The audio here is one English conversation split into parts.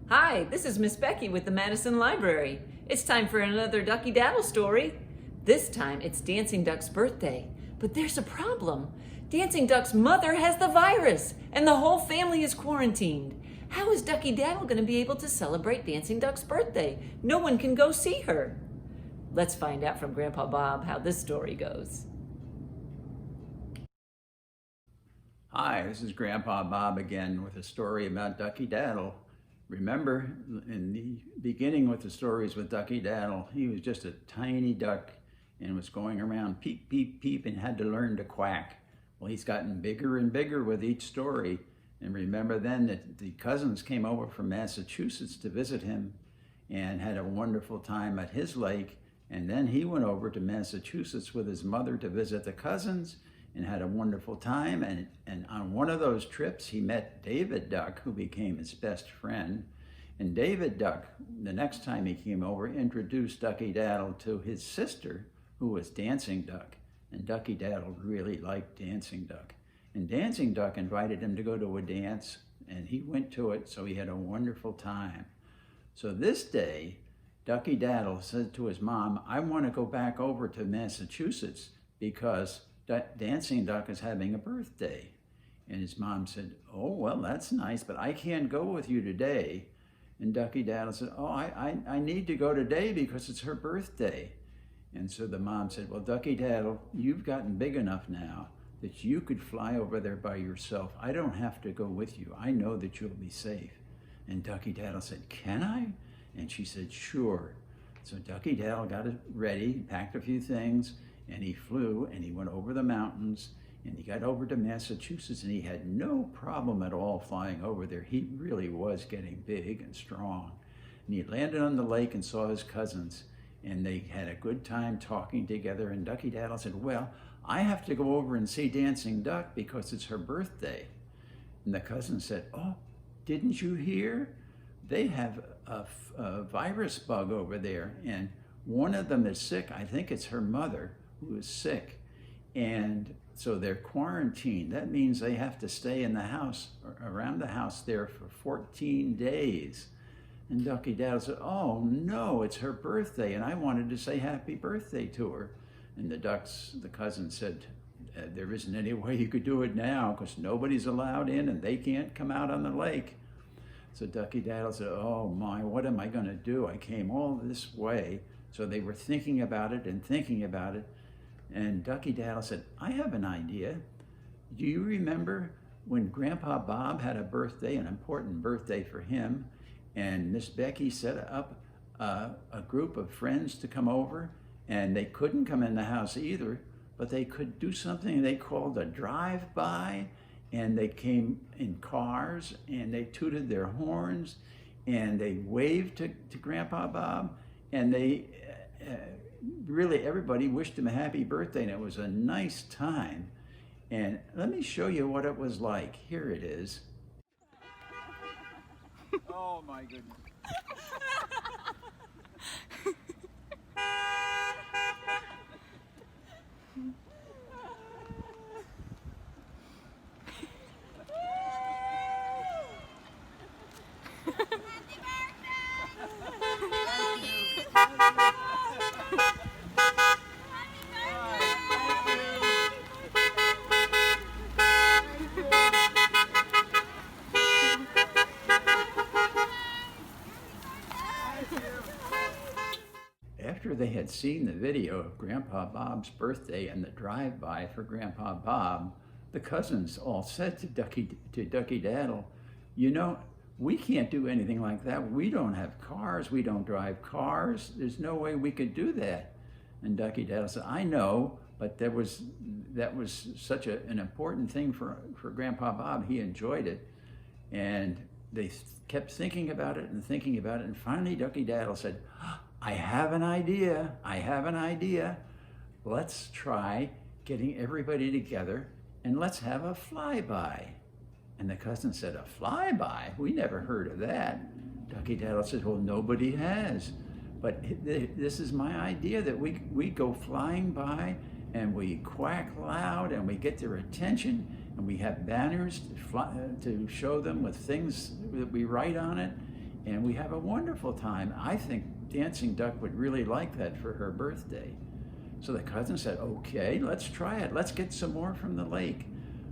Hi, this is Miss Becky with the Madison Library. It's time for another Ducky Daddle story. This time it's Dancing Duck's birthday, but there's a problem. Dancing Duck's mother has the virus and the whole family is quarantined. How is Ducky Daddle going to be able to celebrate Dancing Duck's birthday? No one can go see her. Let's find out from Grandpa Bob how this story goes. Hi, this is Grandpa Bob again with a story about Ducky Daddle. Remember, in the beginning with the stories with Ducky Daddle, he was just a tiny duck and was going around peep, peep, peep and had to learn to quack. Well, he's gotten bigger and bigger with each story. And remember then that the cousins came over from Massachusetts to visit him and had a wonderful time at his lake. And then he went over to Massachusetts with his mother to visit the cousins and had a wonderful time. And on one of those trips, he met David Duck, who became his best friend. And David Duck, the next time he came over, introduced Ducky Daddle to his sister, who was Dancing Duck. And Ducky Daddle really liked Dancing Duck. And Dancing Duck invited him to go to a dance, and he went to it, so he had a wonderful time. So this day, Ducky Daddle said to his mom, I want to go back over to Massachusetts because Dancing Duck is having a birthday. And his mom said, oh, well, that's nice, but I can't go with you today. And Ducky Daddle said, oh, I need to go today because it's her birthday. And so the mom said, well, Ducky Daddle, you've gotten big enough now that you could fly over there by yourself. I don't have to go with you. I know that you'll be safe. And Ducky Daddle said, can I? And she said, sure. So Ducky Daddle got it ready, packed a few things, and he flew and he went over the mountains and he got over to Massachusetts and he had no problem at all flying over there. He really was getting big and strong. And he landed on the lake and saw his cousins and they had a good time talking together. And Ducky Daddle said, well, I have to go over and see Dancing Duck because it's her birthday. And the cousin said, oh, didn't you hear? They have a virus bug over there and one of them is sick. I think it's her mother who is sick. And so they're quarantined. That means they have to stay in the house, around the house there for 14 days. And Ducky Daddle said, oh no, it's her birthday and I wanted to say happy birthday to her. And the cousin said, there isn't any way you could do it now because nobody's allowed in and they can't come out on the lake. So Ducky Daddle said, oh my, what am I gonna do? I came all this way. So they were thinking about it and thinking about it. And Ducky Daddle said, I have an idea. Do you remember when Grandpa Bob had a birthday, an important birthday for him, and Miss Becky set up a group of friends to come over, and they couldn't come in the house either, but they could do something they called a drive-by, and they came in cars, and they tooted their horns, and they waved to Grandpa Bob, and they really, everybody wished him a happy birthday, and it was a nice time. And let me show you what it was like. Here it is. Oh my goodness. After they had seen the video of Grandpa Bob's birthday and the drive-by for Grandpa Bob, the cousins all said to Ducky Daddle, you know, we can't do anything like that. We don't have cars. We don't drive cars. There's no way we could do that. And Ducky Daddle said, I know, but that was such an important thing for Grandpa Bob. He enjoyed it. And they kept thinking about it and thinking about it. And finally, Ducky Daddle said, I have an idea. I have an idea. Let's try getting everybody together and let's have a flyby. And the cousin said, a flyby? We never heard of that. Ducky Daddle said, well, nobody has. But this is my idea that we go flying by and we quack loud and we get their attention and we have banners to show them with things that we write on it, and we have a wonderful time. I think Dancing Duck would really like that for her birthday. So the cousin said, okay, let's try it. Let's get some more from the lake.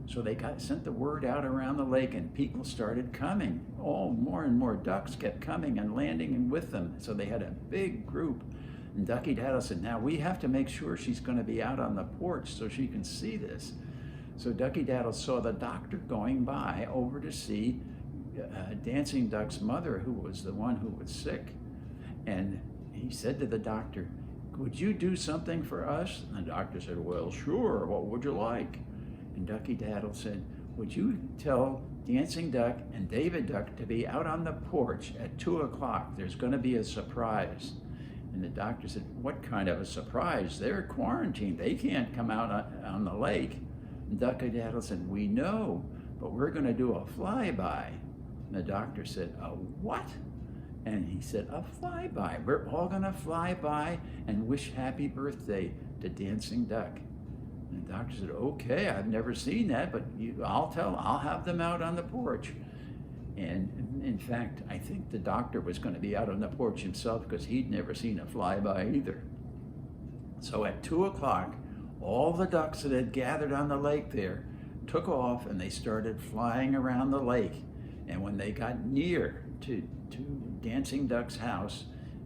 So they sent the word out around the lake, and people started coming. More and more ducks kept coming and landing with them. So they had a big group. And Ducky Daddle said, now we have to make sure she's going to be out on the porch so she can see this. So Ducky Daddle saw the doctor going by over to see Dancing Duck's mother, who was the one who was sick. And he said to the doctor, would you do something for us? And the doctor said, well, sure, what would you like? And Ducky Daddle said, would you tell Dancing Duck and David Duck to be out on the porch at 2 o'clock? There's going to be a surprise. And the doctor said, what kind of a surprise? They're quarantined. They can't come out on the lake. And Ducky Daddle said, we know, but we're going to do a flyby. And the doctor said, a what? And he said, a flyby. We're all going to fly by and wish happy birthday to Dancing Duck. And the doctor said, okay, I've never seen that, but I'll have them out on the porch. And in fact, I think the doctor was going to be out on the porch himself because he'd never seen a flyby either. So at 2 o'clock, all the ducks that had gathered on the lake there took off, and they started flying around the lake. And when they got near to Dancing Duck's house,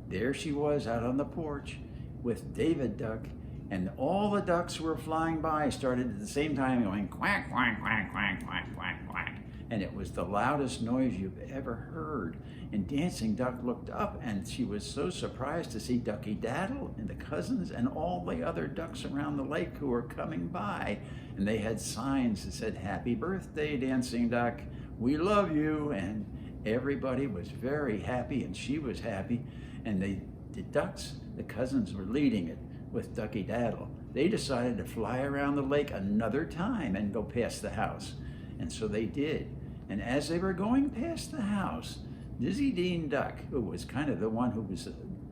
there she was out on the porch with David Duck, and all the ducks who were flying by started at the same time going quack, quack, quack, quack, quack, quack, quack. And it was the loudest noise you've ever heard. And Dancing Duck looked up, and she was so surprised to see Ducky Daddle and the cousins and all the other ducks around the lake who were coming by. And they had signs that said, happy birthday, Dancing Duck. We love you. And everybody was very happy, and she was happy. And the ducks, the cousins, were leading it with Ducky Daddle. They decided to fly around the lake another time and go past the house. And so they did. And as they were going past the house, Dizzy Dean Duck, who was kind of the one who was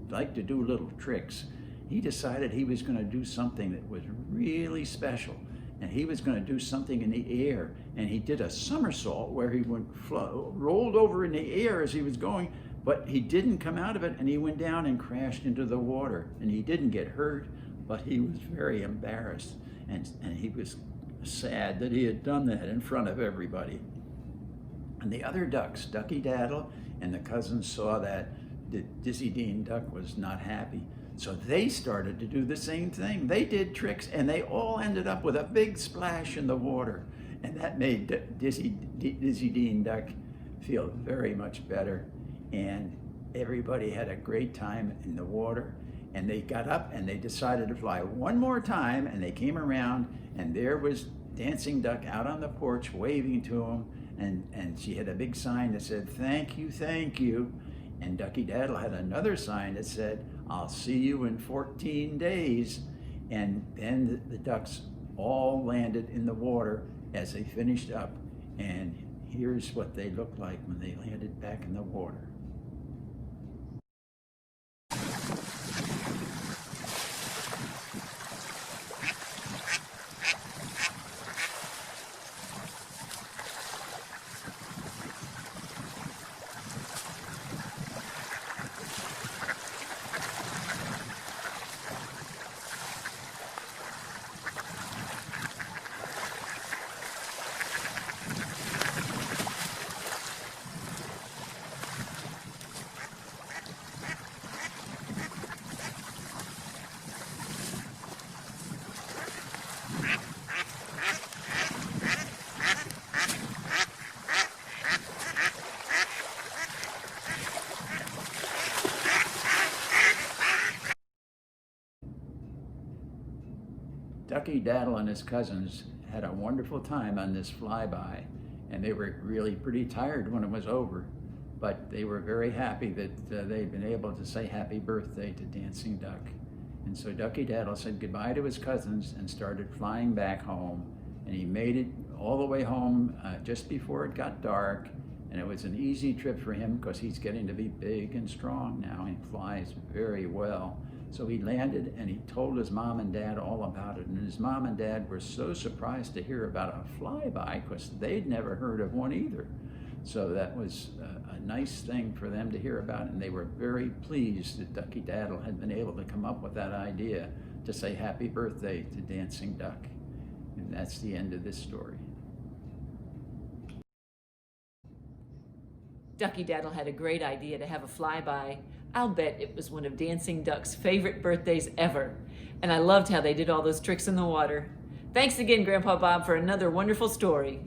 liked to do little tricks, he decided he was going to do something that was really special. And he was going to do something in the air. And he did a somersault where he rolled over in the air as he was going, but he didn't come out of it, and he went down and crashed into the water. And he didn't get hurt, but he was very embarrassed. And he was sad that he had done that in front of everybody. And the other ducks, Ducky Daddle and the cousins, saw that Dizzy Dean Duck was not happy. So they started to do the same thing. They did tricks, and they all ended up with a big splash in the water. And that made Dizzy Dean Duck feel very much better. And everybody had a great time in the water. And they got up and they decided to fly one more time, and they came around, and there was Dancing Duck out on the porch waving to them. And she had a big sign that said, thank you, thank you. And Ducky Daddle had another sign that said, I'll see you in 14 days. And then the ducks all landed in the water as they finished up. And here's what they looked like when they landed back in the water. Ducky Daddle and his cousins had a wonderful time on this flyby, and they were really pretty tired when it was over, but they were very happy that they'd been able to say happy birthday to Dancing Duck. And so Ducky Daddle said goodbye to his cousins and started flying back home, and he made it all the way home just before it got dark. And it was an easy trip for him because he's getting to be big and strong now. He flies very well. So he landed, and he told his mom and dad all about it. And his mom and dad were so surprised to hear about a flyby because they'd never heard of one either. So that was a nice thing for them to hear about, and they were very pleased that Ducky Daddle had been able to come up with that idea to say happy birthday to Dancing Duck. And that's the end of this story. Ducky Daddle had a great idea to have a flyby. I'll bet it was one of Dancing Duck's favorite birthdays ever. And I loved how they did all those tricks in the water. Thanks again, Grandpa Bob, for another wonderful story.